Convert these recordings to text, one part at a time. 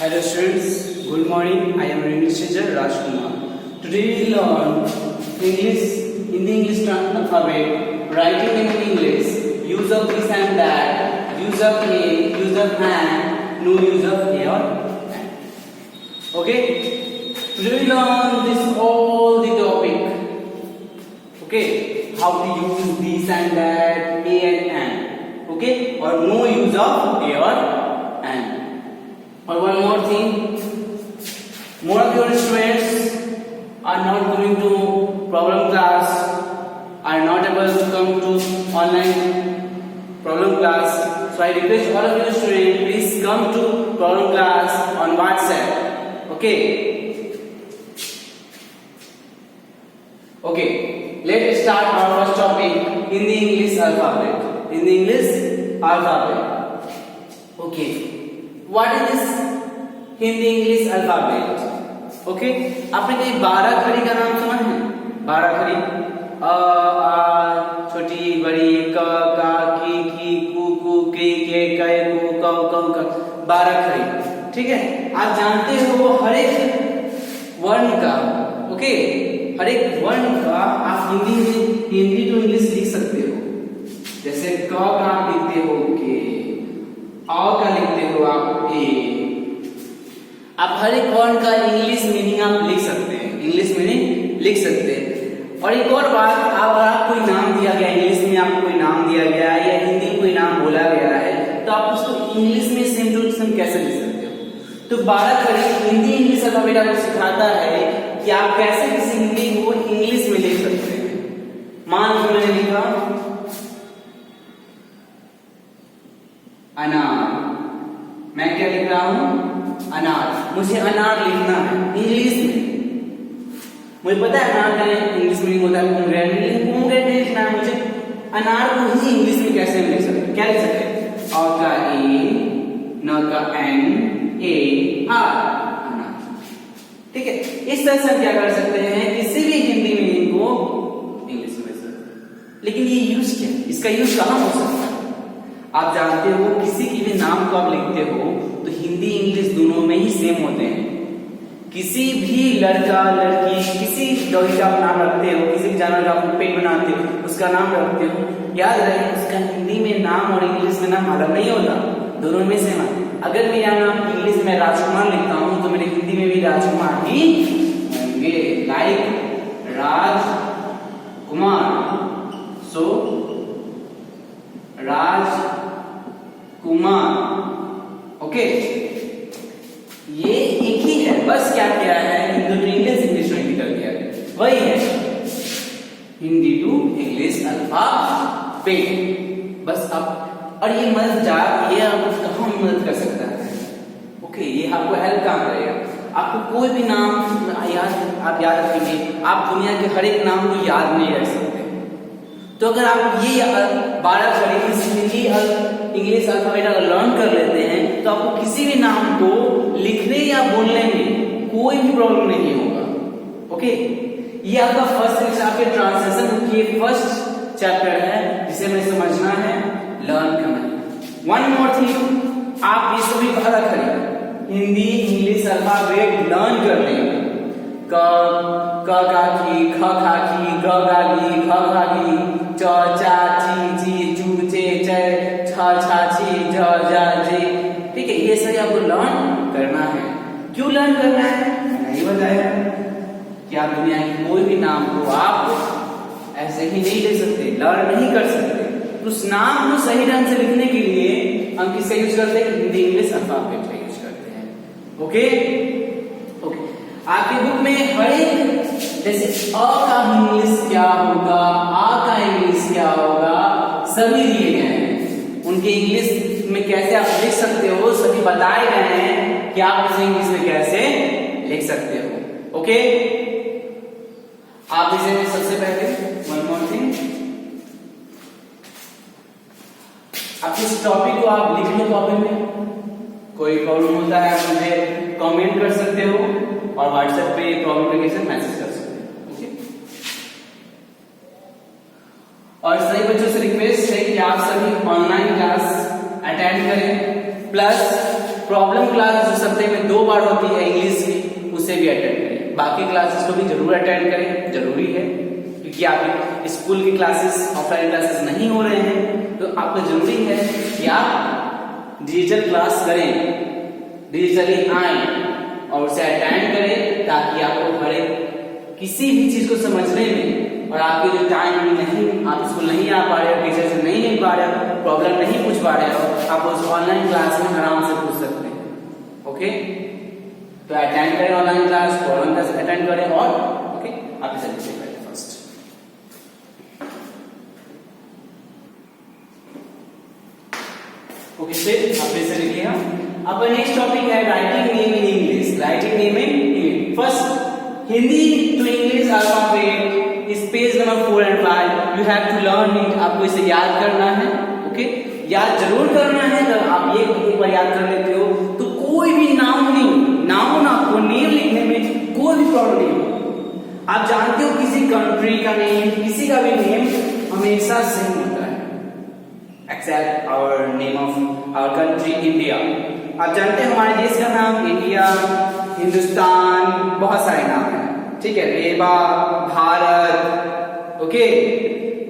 Hello students, good morning. I am English teacher Rajkumar. Today we learn English in the English alphabet, writing in English, use of this and that, use of a, use of an, no use of a or an. Okay? Today we learn this all the topic. Okay? How to use this and that, a and an. Okay? Or no use of a or an. Or one more thing, more of your students are not going to problem class, are not able to come to online problem class. So I request all of you students, please come to problem class on WhatsApp. Okay? Okay, let's start our first topic in the English alphabet. In the English alphabet. Okay. What is this Hindi English alphabet? Okay, आपने कहीं 12 खड़ी का नाम सुना है? 12 खड़ी, अ आ छोटी बड़ी, क का की कू कू के कै कू कौ कौ क, 12 खड़ी. ठीक है, आप जानते हो हर एक वर्ण का, ओके, हर एक वर्ण का आप हिंदी टू इंग्लिश लिख सकते हो. जैसे क का आप लिखते हो के, आ का लिखते हो आप ए. आप हर एक वर्ण का इंग्लिश मीनिंग आप लिख सकते हैं, इंग्लिश मीनिंग लिख सकते हैं. और एक और बात, आप कोई नाम दिया गया इंग्लिश में, आपको कोई नाम दिया गया है या हिंदी में कोई नाम बोला गया है, तो आप उसको इंग्लिश में सेम टू सेम कैसे लिख सकते हो? तो 12 खड़ी हिंदी इंग्लिश अल्फाबेट आपको सिखाता है कि आप कैसे किसी हिंदी को इंग्लिश में लिख सकते हैं. मान लो मैंने लिखा अनार, मैं क्या लिख रहा हूं? अनार. मुझे अनार लिखना है इंग्लिश में. मुझे पता है अनार का इंग्लिश में होता है पोमग्रेनेट, पोमग्रेनेट लिखना है मुझे. अनार को ही इंग्लिश में कैसे हम लिख सकते हैं? क्या लिख सकते हैं? अ का ए, न का एन, ए आर, अनार. ठीक है, इस तरह से हम क्या कर सकते हैं, किसी भी हिंदी मीनिंग को इंग्लिश में लिख सकते हैं. लेकिन ये यूज क्या है, इसका यूज कहां हो सकता है? आप जानते हो किसी की भी नाम को आप लिखते हो तो हिंदी इंग्लिश दोनों में ही सेम होते हैं. किसी भी लड़का लड़की, किसी डॉगी का आप नाम रखते हो, किसी भी जानवर का आप पेट बनाते हो, उसका नाम रखते हो, याद रहे उसका हिंदी में नाम और इंग्लिश में नाम अलग नहीं होता, दोनों में सेम है. अगर मेरा नाम इंग्लिश में राजकुमार लिखता हूं तो मेरे हिंदी में भी राजकुमार ही होंगे. लाइक राजकुमार, सो राज कुमार. ओके, ये एक ही है, बस क्या किया है, हिंदी टू इंग्लिश में निकल गया है. वही है हिंदी टू इंग्लिश अल्फाबेट. बस अब, और ये मदद ये आपको कहाँ मदद कर सकता है? ओके, ये आपको हेल्प कहाँ करेगा? आपको कोई भी नाम आप याद रखेंगे, आप दुनिया के हर एक नाम को याद नहीं रख सकते. तो अगर आप ये 12 खड़ी हिंदी इंग्लिश अल्फाबेट अगर लर्न कर लेते हैं तो आपको किसी भी नाम को लिखने या बोलने में कोई भी प्रॉब्लम नहीं होगा. ओके, ये आपका फर्स्ट आपके ट्रांसलेशन की फर्स्ट चैप्टर है जिसे हमें समझना है, लर्न करना है. वन मोर थिंग, आप ये सभी 12 खड़ी हिंदी इंग्लिश अल्फाबेट लर्न कर लेंगे. क का की, ख खा की, ग गा की, ख खा की, च चा ची ची चू चे चे, छ छा छी, झ झा जे. ठीक है, ये सभी आपको लर्न करना है. क्यों लर्न करना है? मैंने ये बताया कि आप दुनिया के कोई भी नाम को आप ऐसे ही नहीं ले सकते, लर्न नहीं कर सकते. उस नाम को सही ढंग से लिखने के लिए हम किसका यूज करते हैं? हिंदी इंग्लिश अल्फाबेट का यूज करते हैं. ओके, आपकी बुक में हर एक, जैसे अ का इंग्लिश क्या होगा, आ का इंग्लिश क्या होगा, सभी दिए गए हैं. उनके इंग्लिश में कैसे आप लिख सकते हो सभी बताए गए हैं कि आप उसे इंग्लिश में कैसे लिख सकते हो. ओके, आप इसे सबसे पहले वन मोर थिंग, आप इस टॉपिक को आप लिख लो कॉपी में. कोई प्रॉब्लम होता है मुझे कमेंट कर सकते हो और व्हाट्सएप पे प्रॉब्लम मैसेज कर सकते हो. ओके, और सभी बच्चों से रिक्वेस्ट है कि आप सभी ऑनलाइन क्लास अटेंड करें, प्लस प्रॉब्लम क्लास जो सप्ताह में 2 बार होती है इंग्लिश की, उसे भी अटेंड करें। बाकी क्लासेस को भी जरूर अटेंड करें, जरूरी है, क्योंकि आपके स्कूल की क्लासेस, ऑफलाइन क्लासेस नहीं हो रहे हैं, तो आपको जरूरी है कि आप डिजिटल क्लास करें, डिजिटली आए और उसे अटेंड करें, ताकि आपको हर एक किसी भी चीज को समझने में और आपके जो टाइम नहीं, आप स्कूल नहीं आ पा रहे हो, टीचर से नहीं मिल पा रहे हो, प्रॉब्लम नहीं पूछ पा रहे हो, आप उस ऑनलाइन क्लास में आराम से पूछ सकते हैं। ओके, तो अटेंड करें online class, problem class attend करें और ओके आप इसे लिखिए पहले फर्स्ट। ओके फिर आप इसे लिखिए। अब नेक्स्ट टॉपिक है writing name in English. Writing name in English, first Hindi to English alphabet इस page number 4 and 5 you have to learn it. आपको इसे याद करना है। ओके, याद जरूर करना है। जब आप ये एक बार याद कर लेते हो तो कोई भी नाउन आपको नेम लिखने में कोई भी प्रॉब्लम नहीं होगी। आप जानते हो किसी कंट्री का नेम, किसी का भी नेम हमेशा सेम होता है, except our name of our country India. आप जानते हैं हमारे देश का नाम इंडिया, हिंदुस्तान, बहुत सारे नाम हैं, ठीक है, रेबा, भारत, ओके,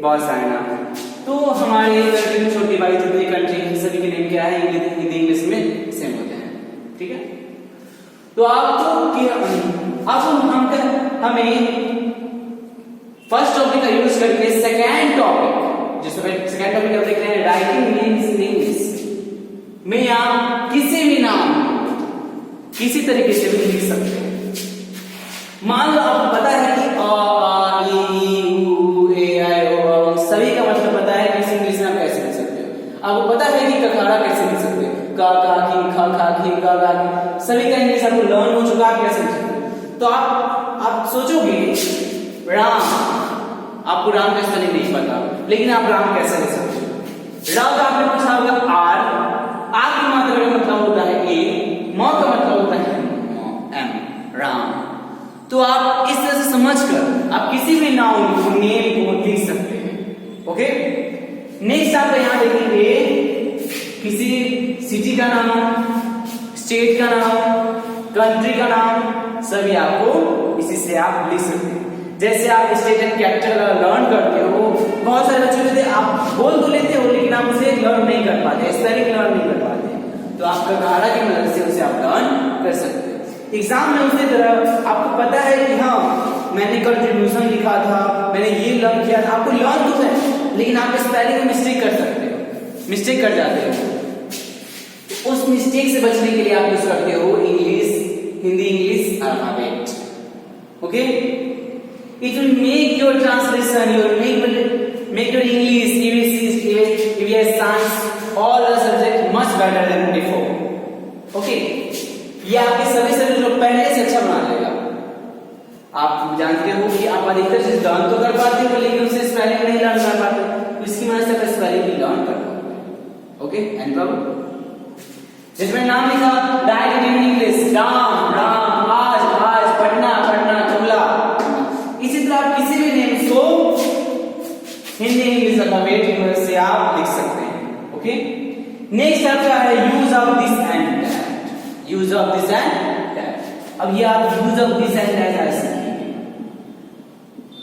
बहुत सारे नाम हैं। तो हमारे छोटी भाई जितनी कंट्री सभी के नेम क्या है, हिंदी इंग्लिश में सेम होते हैं, ठीक है। तो आपको हमें फर्स्ट टॉपिक का यूज करके सेकेंड टॉपिक, जिसमें सेकेंड टॉपिक आप देख रहे हैं राइटिंग नेम्स इन इंग्लिश में आप किसी भी नाम किसी तरीके से भी लिख सकते हैं। मान लो आपको पता है कि अ आ ई उ ए आई ओ सभी का मतलब पता है, किसी इंग्लिश में आप कैसे लिख सकते हो। आपको पता है कि कखाड़ा कैसे लिख सकते हो, का की खा खा की का की, सभी का इंग्लिश आपको लर्न हो चुका, आप कैसे लिख सकते हो। तो आप सोचोगे राम, आपको राम का स्पेलिंग नहीं पता, लेकिन आप राम कैसे लिख सकते हो। राम का आपने पूछा होगा आर की मात्रा का मतलब होता है ए, म का मतलब होता है एम, राम। तो आप इस तरह से समझकर आप किसी भी नाउन को, नेम को लिख सकते हैं। ओके, नेक्स्ट आप यहां देखेंगे किसी सिटी का नाम, स्टेट का नाम, कंट्री का नाम, सभी आपको इसी से आप लिख सकते हैं। जैसे आप स्टेट एंड कैपिटल लर्न करते हो, बहुत सारे बच्चे होते हैं आप बोल तो लेते हो लेकिन आप उसे लर्न नहीं कर पाते, स्पेलिंग लर्न नहीं कर पाते, तो आप कखाड़ा की मदद से उसे आप लर्न कर सकते हैं। एग्जाम में उसी तरह आपको पता है कि हाँ मैंने कंट्रीब्यूशन लिखा था, मैंने ये लर्न किया था, आपको लर्न तो है, लेकिन आप स्पेलिंग में मिस्टेक कर सकते हो, मिस्टेक कर जाते हो। तो उस मिस्टेक से बचने के लिए आप यूज करते हो English, Hindi English alphabet. Okay, it will make your translation, make your English, EVS, science, all the subject much better than before. Okay, ये आपके सभी सब्जेक्ट को पहले से अच्छा बना देगा। आप जानते हो कि आप अधिकतर चीज लर्न तो कर पाते हो, लेकिन उसे स्पेलिंग नहीं लर्न कर पाते, तो इसकी मदद से आप स्पेलिंग भी लर्न कर पाओगे। ओके, एंड प्रॉब्लम जिसमें नाम लिखा right in English, Ram Ram, आज आज, पढ़ना पढ़ना, चुगला। इसी तरह आप किसी भी नेम को हिंदी इंग्लिश अल्फाबेट की मदद से आप लिख सकते हैं। ओके, नेक्स्ट आपका है use of this and that. Use of this and that, अब ये आप use of this and that ऐसे सीखेंगे।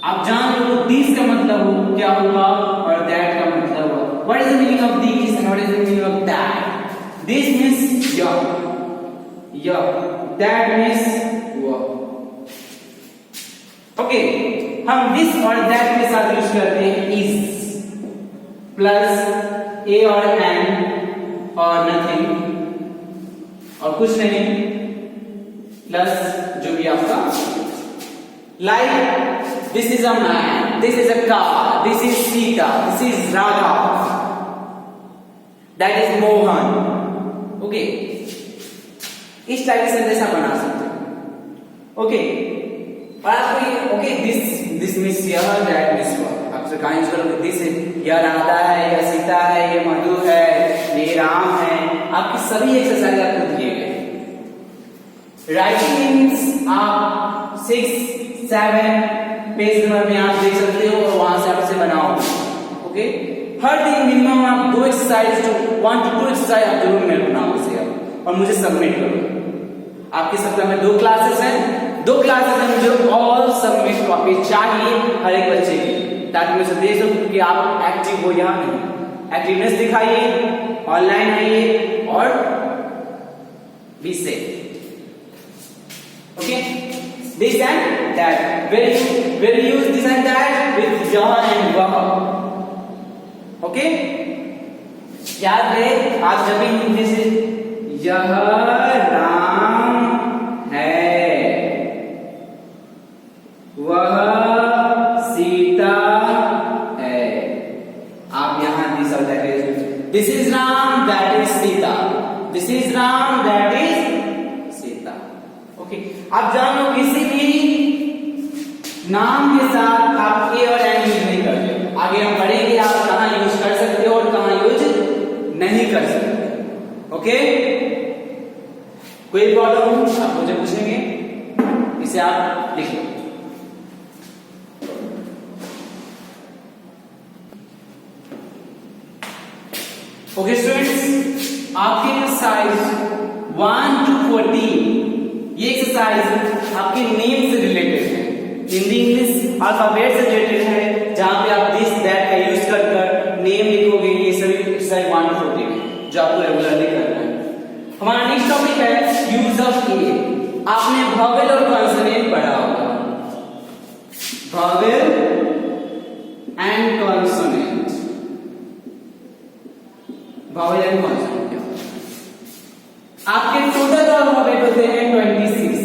आप जान लो दिस का मतलब हो क्या होगा और दैट का मतलब होगा। What is the meaning of this and what is the meaning of that. This means your, that means वो। ओके, हम दिस और दैट के साथ यूज करते हैं इज प्लस ए और एन और नथिंग और कुछ नहीं, प्लस जो भी आपका like this is a man, this is a car, this is Sita, this is Radha, that is Mohan. Okay, इस टाइप के सेंटेंस आप बना सकते हो। ओके, और आपको ये ओके दिस मींस यह, दैट मींस वह। आपसे कहां यूज करोगे, दिस यह राधा है, यह सीता है, ये मधु है, ये राम है। आपकी सभी एक्सरसाइज आपको दिए गए। राइटिंग मींस आप 6, 7 पेज नंबर में आप देख सकते हो और वहां से आप इसे बनाओ। ओके, हर दिन मिनिमम आप 2 एक्सरसाइज, 1 to 2 एक्सरसाइज आप जरूर में बनाओ इसे। और मुझे सबमिट करो। आपके सप्ताह में 2 क्लासेस हैं, 2 क्लासेस में मुझे ऑल सबमिट कॉपी चाहिए हर एक बच्चे की, ताकि मैं उसे देख सकूं कि आप एक्टिव हो या नहीं। एक्टिवनेस दिखाइए, ऑनलाइन आइए और be safe. Okay, this and that. Where you use this and that with yah and wah. Okay, याद रहे आप जब भी हिंदी से यह राम है, वह सीता है, आप यहां दिस और that is, this is Ram, that is Sita, this is Ram, that is Sita. Okay, आप जान लो किसी भी नाम के साथ आप ए और एन यूज नहीं करते। आगे हम पढ़ेंगे आप कहां यूज कर सकते हो और कहां यूज नहीं कर सकते। ओके, कोई प्रॉब्लम हो आप मुझे पूछेंगे, इसे आप लिख लो। ओके स्टूडेंट्स, आपके एक्सरसाइज 1 to 14 ये एक्सरसाइज आपके नेम से रिलेटेड है, हिंदी इंग्लिश अल्फाबेट से रिलेटेड है, जहां पे आप दिस दैट का यूज कर नेम लिखोगे। ये सभी एक्सरसाइज 1 to 14 जो आपको रेगुलरली करना है। हमारा नेक्स्ट टॉपिक है यूज ऑफ ए। आपने वॉवेल और कॉन्सोनेंट पढ़ा होगा, vowel and consonant, vowel and consonant क्या आपके टोटल अल्फाबेट होते हैं 26।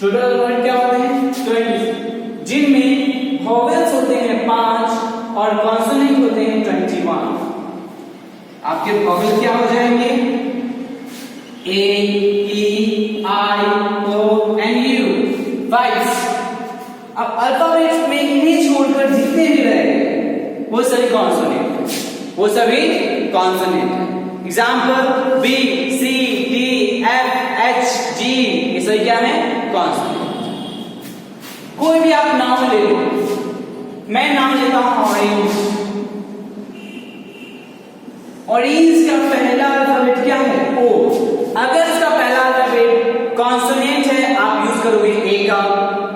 टोटल अल्फाबेट क्या होते हैं 26, जिनमें वॉवेल्स होते हैं 5 और कॉन्सोनेंट होते हैं 21। आपके वॉवेल क्या हो जाएंगे ए, ई, आई, ओ एंड यू, 5। अब अल्फाबेट में इन्हें छोड़कर जितने भी रहे वो सभी कॉन्सोनेंट, वो सभी कॉन्सोनेंट है। एग्जाम्पल बी, सी, डी, एफ, एच, जी, ये सभी क्या है कॉन्सोनेंट। कोई भी आप नाम ले लो, मैं नाम लेता हूं ऑरेंज। ऑरेंज का पहला अल्फाबेट क्या है ओ। अगर इसका पहला अल्फाबेट कॉन्सोनेंट है आप यूज करोगे ए का,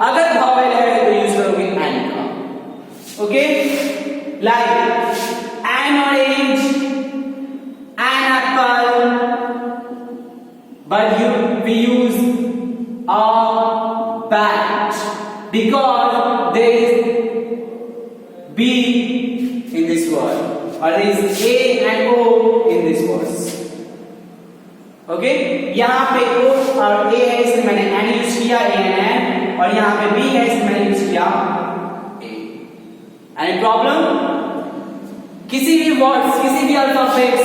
अगर वॉवेल है तो यूज करोगे एन का। Okay, like an orange, an apple, but we use a bat because there is B in this word or there is A and O in this words. Okay, यहाँ पे O और A है इसलिए मैंने N use किया, A and N, और यहाँ पे B है इसलिए मैंने यूज किया A। Any problem? किसी भी वर्ड्स, किसी भी अल्फाबेट्स,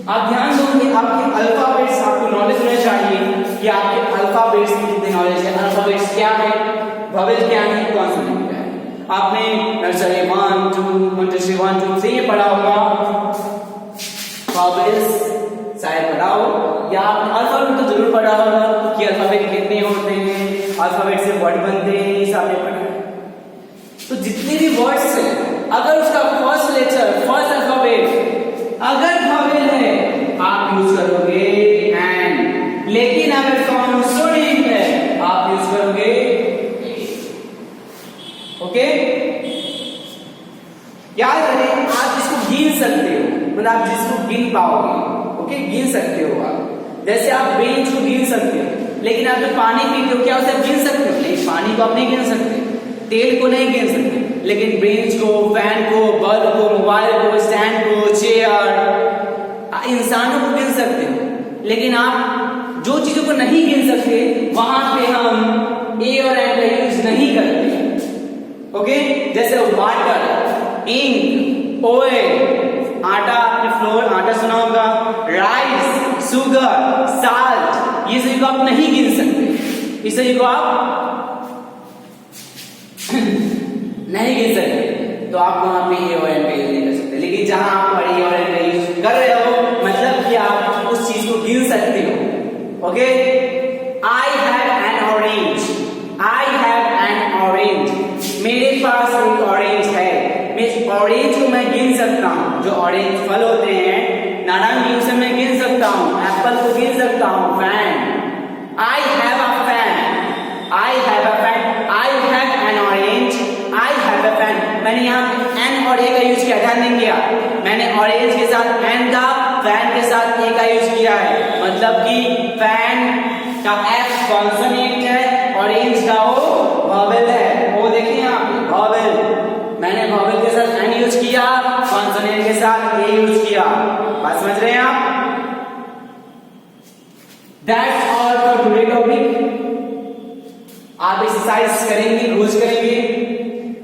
आप ध्यान दो कि आपके अल्फाबेट्स, आपको नॉलेज होना चाहिए कि आपके अल्फाबेट्स की कितनी नॉलेज है। अल्फाबेट्स क्या है, वॉवेल क्या है, कॉन्सोनेंट क्या है। आपने नर्सरी 1 2 3 पढ़ा होगा, वॉवेल्स शायद पढ़ा हो, या आपने अल्फाबेट तो जरूर पढ़ा होगा कि अल्फाबेट कितने होते हैं, अल्फाबेट से वर्ड बनते हैं, ये आपने पढ़ा है। तो जितने भी वर्ड्स हैं, अगर उसका फर्स्ट लेटर, फर्स्ट अल्फाबेट अगर वॉवेल है आप यूज करोगे एन, लेकिन अगर कॉन्सोनेंट है आप यूज करोगे ए। ओके, याद रहे आप जिसको गिन सकते हो, मतलब आप जिसको गिन पाओगे, ओके, गिन सकते हो आप। जैसे आप बेंच को गिन सकते हो, लेकिन आप जब पानी पीते हो क्या उसे गिन सकते हो? नहीं, पानी को आप नहीं गिन सकते, तेल को नहीं गिन सकते, लेकिन बेंच को, फैन को, बल्ब को, मोबाइल को, स्टैंड को, चेयर, इंसानों को गिन सकते हो। लेकिन आप जो चीजों को नहीं गिन सकते वहां पे हम ए और एन का यूज नहीं करते। ओके, जैसे वाटर, इंक, ऑयल, आटा, आपने फ्लोर आटा सुना होगा, राइस, शुगर, साल्ट, ये सभी को आप नहीं गिन सकते, इस सभी को आप नहीं गिन सकते, तो आप वहां पे ए और एन का यूज नहीं कर सकते। लेकिन जहां आप ए और एन का यूज कर रहे हो, मतलब कि आप उस चीज को गिन सकते हो। Okay, I have an orange, I have an orange, मेरे पास एक ऑरेंज है, मैं ऑरेंज को मैं गिन सकता हूं। जो ऑरेंज फल होते हैं नारंगी, उसे मैं गिन सकता हूं। रहा हूं fan. I have a fan, I have a fan, I have an orange, I have a fan. मैंने यहाँ एन और ए का यूज किया, ध्यान देंगे आप, मैंने ऑरेंज के साथ एन का, फैन के साथ ए का यूज किया है, मतलब कि फैन का एफ कॉन्सोनेंट है, ऑरेंज का ओ वॉवेल है। वो देखिए यहाँ पे वॉवेल, मैंने वॉवेल के साथ एन यूज किया, कॉन्सोनेंट के साथ ए यूज किया। बात समझ रहे हैं आप? That's all for today topic. आप एक्सरसाइज करेंगे, रोज करेंगे।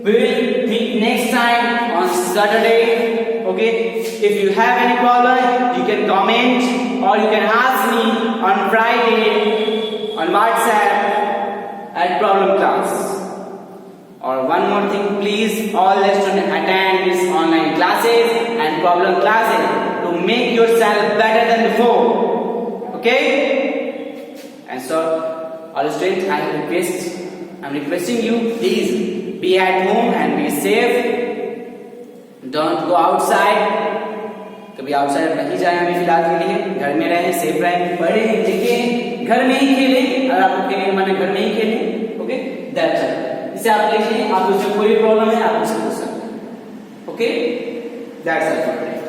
We will meet next time on Saturday. Okay? If you have any problem, you can comment or you can ask me on Friday on WhatsApp at problem class. Or one more thing, please, all the students attend these online classes and problem classes to make yourself better than before. Okay? And so, all students, I'm requesting you, please be at home and be safe. Don't go outside. कभी outside नहीं जाए अभी फिलहाल के लिए, घर में रहें, सेफ रहें, पढ़ें, लिखें, घर में ही खेलें, और आपको खेलने के मन घर में ही खेलें। Okay, that's all. इसे आप लिखिए, आपको उसमें कोई प्रॉब्लम है आप मुझसे पूछ सकते हैं। Okay, that's all.